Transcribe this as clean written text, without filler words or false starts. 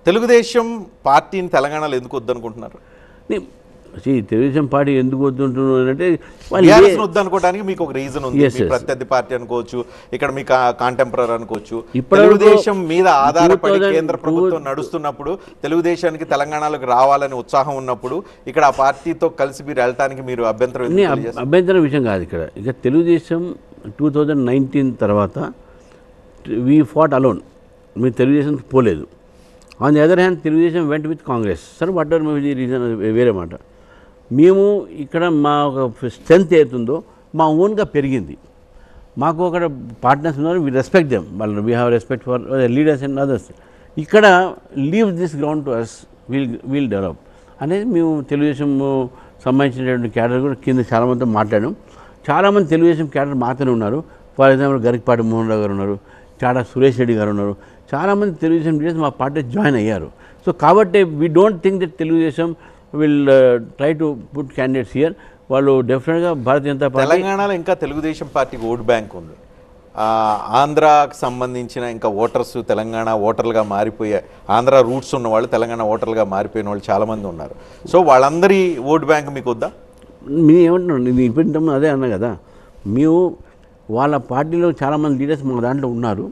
తెలుగుదేశం పార్టీని తెలంగాణలో ఎందుకు వద్దనుకుంటున్నారు? తెలుగుదేశం పార్టీ ఎందుకు వద్దుంటున్నారు అంటే వద్దనుకోవడానికి మీకు ఒక రీజన్ ఉంది. ప్రత్యర్థి పార్టీ అనుకోవచ్చు, ఇక్కడ మీ కాంటెంపరరీ అనుకోవచ్చు. తెలుగుదేశం మీద ఆధారపడి కేంద్ర ప్రభుత్వం నడుస్తున్నప్పుడు తెలుగుదేశానికి తెలంగాణలోకి రావాలని ఉత్సాహం ఉన్నప్పుడు ఇక్కడ ఆ పార్టీతో కలిసి మీరు వెళ్ళటానికి మీరు అభ్యంతరం విషయం కాదు. ఇక తెలుగుదేశం 2019 తర్వాత వీ ఫాట్ అలోన్. మీరు తెలుగుదేశం పోలేదు. On the other hand Telugu Desam వెంట విత్ కాంగ్రెస్. సరే వాట్ ఎవర్ మేబీ రీజన్ వేరే మాట. మేము ఇక్కడ మా ఒక స్ట్రెంత్ ఏతుందో మా ఓన్గా పెరిగింది. మాకు ఒక పార్ట్నర్స్ ఉన్నారు, వీ రెస్పెక్ట్ దెమ్. వాళ్ళు we have respect for leaders and others. ఇక్కడ leave this ground to us, we'll develop అనేది మేము తెలుగుదేశం సంబంధించినటువంటి క్యాడర్ కూడా కింద చాలామందితో మాట్లాడాం. చాలామంది తెలుగుదేశం క్యాడర్ మాత్రమే ఉన్నారు. ఫర్ ఎగ్జాంపుల్ గరికపాటి మోహన్ రావు గారు ఉన్నారు, చాడా సురేష్ రెడ్డి గారు ఉన్నారు. చాలామంది తెలుగుదేశం లీడర్స్ మా పార్టీ జాయిన్ అయ్యారు. సో కాబట్టి we don't think that Telugu Desam will try to put candidates here. వాళ్ళు డెఫినెట్గా భారతీయ జనతా పార్టీ తెలంగాణలో ఇంకా తెలుగుదేశం పార్టీకి ఓట్ బ్యాంక్ ఉంది. ఆంధ్రాకి సంబంధించిన ఇంకా ఓటర్స్ తెలంగాణ ఓటర్లుగా మారిపోయే, ఆంధ్ర రూట్స్ ఉన్న వాళ్ళు తెలంగాణ ఓటర్లుగా మారిపోయిన వాళ్ళు చాలామంది ఉన్నారు. సో వాళ్ళందరి ఓట్ బ్యాంక్ మీకు వద్దా? మీరు ఏమంటున్నారు? నేను ఇప్పుడు అదే అన్నా కదా, మేము వాళ్ళ పార్టీలో చాలామంది లీడర్స్ మా దాంట్లో ఉన్నారు.